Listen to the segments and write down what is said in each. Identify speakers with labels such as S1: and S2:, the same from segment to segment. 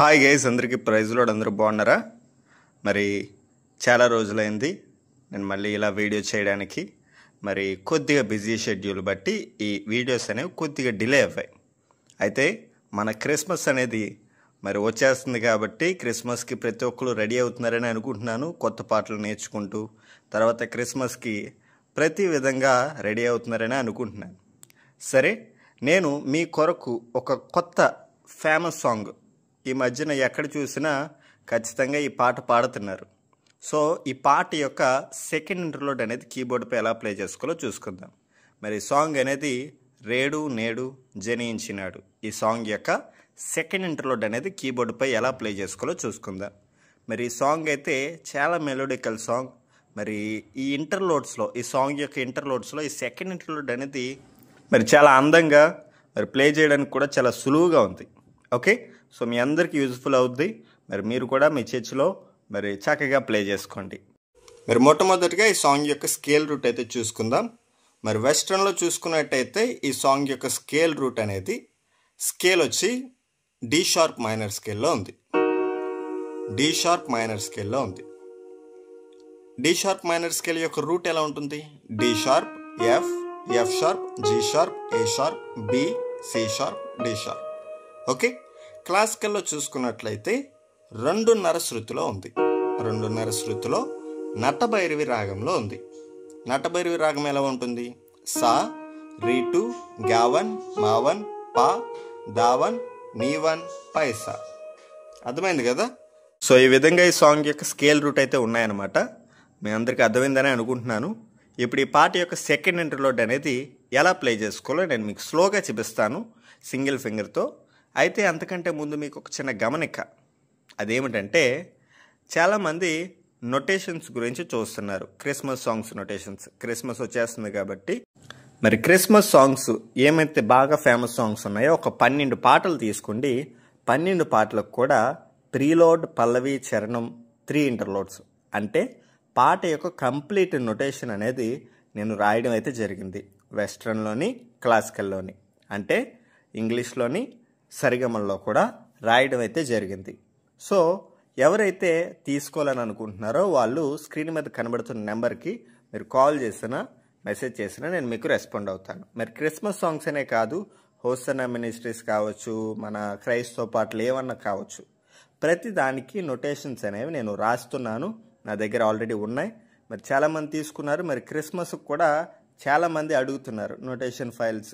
S1: Hi guys, అందరికీ praise load. అందరూ బాగున్నారా? మరి చాలా రోజులైంది నేను మళ్ళీ ఇలా వీడియో చేయడానికి. మరి కొద్దిగా బిజీ షెడ్యూల్ బట్టి ఈ వీడియోస్ అనేవి కొద్దిగా డిలే అవ్వాయి. అయితే మన క్రిస్మస్ అనేది మరి వచ్చేస్తుంది కాబట్టి క్రిస్మస్కి ప్రతి ఒక్కరు రెడీ అవుతున్నారని అనుకుంటున్నాను. కొత్త పాటలు నేర్చుకుంటూ తర్వాత క్రిస్మస్కి ప్రతి విధంగా రెడీ అవుతున్నారని అనుకుంటున్నాను. సరే, నేను మీ కొరకు ఒక కొత్త ఫేమస్ సాంగ్ ఈ మధ్యన ఎక్కడ చూసినా ఖచ్చితంగా ఈ పాట పాడుతున్నారు. సో ఈ పాట యొక్క సెకండ్ ఇంటర్లోడ్ అనేది కీబోర్డ్పై ఎలా ప్లే చేసుకోవాలో చూసుకుందాం. మరి సాంగ్ అనేది రేడు నేడు జనించినాడు. ఈ సాంగ్ యొక్క సెకండ్ ఇంటర్లోడ్ అనేది కీబోర్డ్పై ఎలా ప్లే చేసుకోవాలో చూసుకుందాం. మరి ఈ సాంగ్ అయితే చాలా మెలోడికల్ సాంగ్. మరి ఈ ఇంటర్లోడ్స్లో, ఈ సాంగ్ యొక్క ఇంటర్లోడ్స్లో ఈ సెకండ్ ఇంటర్లోడ్ అనేది మరి చాలా అందంగా మరి ప్లే చేయడానికి కూడా చాలా సులువుగా ఉంది. ఓకే, సో మీ అందరికీ యూజ్ఫుల్ అవుద్ది. మరి మీరు కూడా మీ చర్చిలో మరి చక్కగా ప్లే చేసుకోండి. మరి మొట్టమొదటిగా ఈ సాంగ్ యొక్క స్కేల్ రూట్ అయితే చూసుకుందాం. మరి వెస్ట్రన్లో చూసుకున్నట్టయితే ఈ సాంగ్ యొక్క స్కేల్ రూట్ అనేది స్కేల్ వచ్చి డి షార్ప్ మైనర్ స్కేల్లో ఉంది. డి షార్ప్ మైనర్ స్కేల్లో ఉంది. డి షార్ప్ మైనర్ స్కేల్ యొక్క రూట్ ఎలా ఉంటుంది? D sharp, F, F sharp, G sharp, A sharp, B, C sharp, D sharp. Okay, క్లాసికల్లో చూసుకున్నట్లయితే 2:30 శృతిలో ఉంది. 2:30 శృతిలో నటభైరవి రాగంలో ఉంది. నటభైరవి రాగం ఎలా ఉంటుంది? సా, రీటు, గావన్, మావన్, పా, దావన్, నీవన్, పైసా. అర్థమైంది కదా? సో ఈ విధంగా ఈ సాంగ్ యొక్క స్కేల్ రూట్ అయితే ఉన్నాయన్నమాట. మీ అందరికీ అర్థమైందని అనుకుంటున్నాను. ఇప్పుడు ఈ పాట యొక్క సెకండ్ ఇంటర్లోడ్ అనేది ఎలా ప్లే చేసుకోవాలో నేను మీకు స్లోగా చూపిస్తాను సింగిల్ ఫింగర్తో. అయితే అంతకంటే ముందు మీకు ఒక చిన్న గమనిక. అదేమిటంటే చాలామంది నొటేషన్స్ గురించి చూస్తున్నారు. Christmas songs notations. క్రిస్మస్ వచ్చేస్తుంది కాబట్టి మరి క్రిస్మస్ సాంగ్స్ ఏమైతే బాగా ఫేమస్ సాంగ్స్ ఉన్నాయో ఒక 12 పాటలు తీసుకోండి. 12 పాటలకు కూడా ప్రీలోడ్, పల్లవి, చరణం, 3 ఇంటర్లోడ్స్. అంటే పాట యొక్క కంప్లీట్ నొటేషన్ అనేది నేను రాయడం అయితే జరిగింది. వెస్ట్రన్లోని, క్లాసికల్లోని, అంటే ఇంగ్లీష్లోని, సరిగమల్లో కూడా రాయడం అయితే జరిగింది. సో ఎవరైతే తీసుకోవాలని అనుకుంటున్నారో వాళ్ళు స్క్రీన్ మీద కనబడుతున్న నెంబర్కి మీరు కాల్ చేసినా మెసేజ్ చేసినా నేను మీకు రెస్పాండ్ అవుతాను. మరి క్రిస్మస్ సాంగ్స్ అనే కాదు, హోసన్నా మినిస్ట్రీస్ కావచ్చు, మన క్రైస్తవ పాటలు ఏమన్నా కావచ్చు, ప్రతి దానికి నొటేషన్స్ అనేవి నేను రాస్తున్నాను. నా దగ్గర ఆల్రెడీ ఉన్నాయి. మరి చాలామంది తీసుకున్నారు. మరి క్రిస్మస్కి కూడా చాలామంది అడుగుతున్నారు నోటేషన్ ఫైల్స్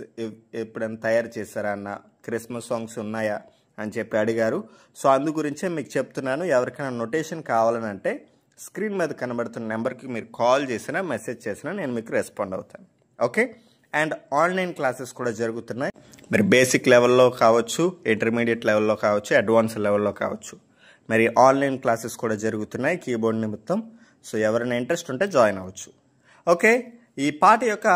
S1: ఎప్పుడైనా తయారు చేశారా అన్న, క్రిస్మస్ సాంగ్స్ ఉన్నాయా అని చెప్పి అడిగారు. సో అందు గురించే మీకు చెప్తున్నాను. ఎవరికైనా నోటేషన్ కావాలని అంటే స్క్రీన్ మీద కనబడుతున్న నెంబర్కి మీరు కాల్ చేసినా మెసేజ్ చేసినా నేను మీకు రెస్పాండ్ అవుతాను. ఓకే, అండ్ ఆన్లైన్ క్లాసెస్ కూడా జరుగుతున్నాయి. మరి బేసిక్ లెవెల్లో కావచ్చు, ఇంటర్మీడియట్ లెవెల్లో కావచ్చు, అడ్వాన్స్ లెవెల్లో కావచ్చు. మరి ఆన్లైన్ క్లాసెస్ కూడా జరుగుతున్నాయి కీబోర్డ్ నిమిత్తం. సో ఎవరైనా ఇంట్రెస్ట్ ఉంటే జాయిన్ అవ్వచ్చు. ఓకే, ఈ పాట యొక్క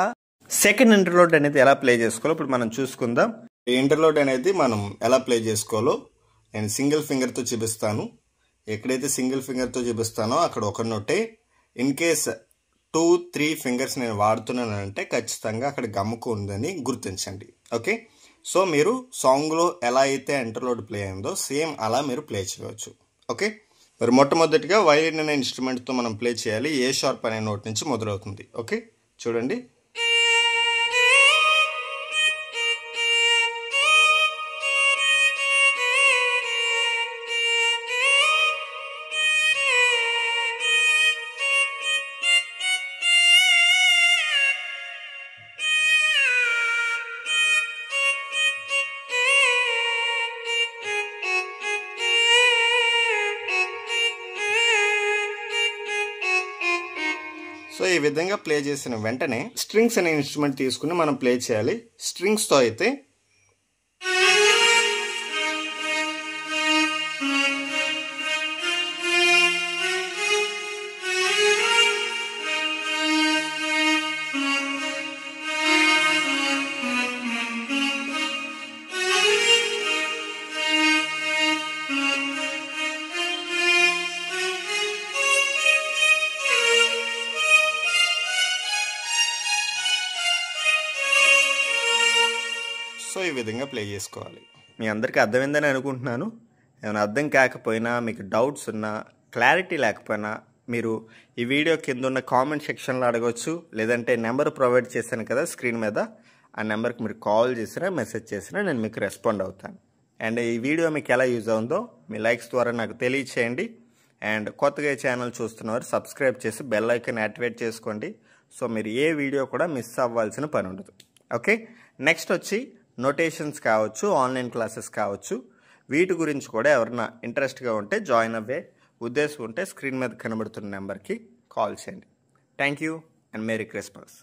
S1: సెకండ్ ఇంటర్లోడ్ అనేది ఎలా ప్లే చేసుకోవాలో ఇప్పుడు మనం చూసుకుందాం. ఈ ఇంటర్లోడ్ అనేది మనం ఎలా ప్లే చేసుకోవాలో నేను సింగిల్ ఫింగర్తో చూపిస్తాను. ఎక్కడైతే సింగిల్ ఫింగర్తో చూపిస్తానో అక్కడ ఒక నోటే. ఇన్ కేస్ 2-3 ఫింగర్స్ నేను వాడుతున్నానంటే ఖచ్చితంగా అక్కడ గమ్ముకు ఉందని గుర్తించండి. ఓకే, సో మీరు సాంగ్లో ఎలా అయితే ఇంటర్లోడ్ ప్లే అయిందో సేమ్ అలా మీరు ప్లే చేయవచ్చు. ఓకే, మరి మొట్టమొదటిగా వైలిన్ అనే ఇన్స్ట్రుమెంట్తో మనం ప్లే చేయాలి. ఏ షార్ప్ అనే నోట్ నుంచి మొదలవుతుంది. ఓకే, చూడండి. సో ఈ విధంగా ప్లే చేసిన వెంటనే స్ట్రింగ్స్ అనే ఇన్స్ట్రుమెంట్ తీసుకుని మనం ప్లే చేయాలి. స్ట్రింగ్స్తో అయితే సో ఈ విధంగా ప్లే చేసుకోవాలి. మీ అందరికీ అర్థమైందని అనుకుంటున్నాను. ఏమైనా అర్థం కాకపోయినా, మీకు డౌట్స్ ఉన్నా, క్లారిటీ లేకపోయినా మీరు ఈ వీడియో కింద ఉన్న కామెంట్ సెక్షన్లో అడగవచ్చు. లేదంటే నెంబర్ ప్రొవైడ్ చేశాను కదా స్క్రీన్ మీద, ఆ నెంబర్కి మీరు కాల్ చేసినా మెసేజ్ చేసినా నేను మీకు రెస్పాండ్ అవుతాను. అండ్ ఈ వీడియో మీకు ఎలా యూజ్ అవుతుందో మీ లైక్స్ ద్వారా నాకు తెలియచేయండి. అండ్ కొత్తగా ఈ ఛానల్ చూస్తున్నవారు సబ్స్క్రైబ్ చేసి బెల్ ఐకాన్ యాక్టివేట్ చేసుకోండి. సో మీరు ఏ వీడియో కూడా మిస్ అవ్వాల్సిన పని ఉండదు. ఓకే, నెక్స్ట్ వచ్చి నోటేషన్స్ కావచ్చు, ఆన్లైన్ క్లాసెస్ కావచ్చు, వీటి గురించి కూడా ఎవరైనా ఇంట్రెస్ట్గా ఉంటే జాయిన్ అవ్వే ఉద్దేశం ఉంటే స్క్రీన్ మీద కనబడుతున్న నెంబర్కి కాల్ చేయండి. Thank you and merry Christmas.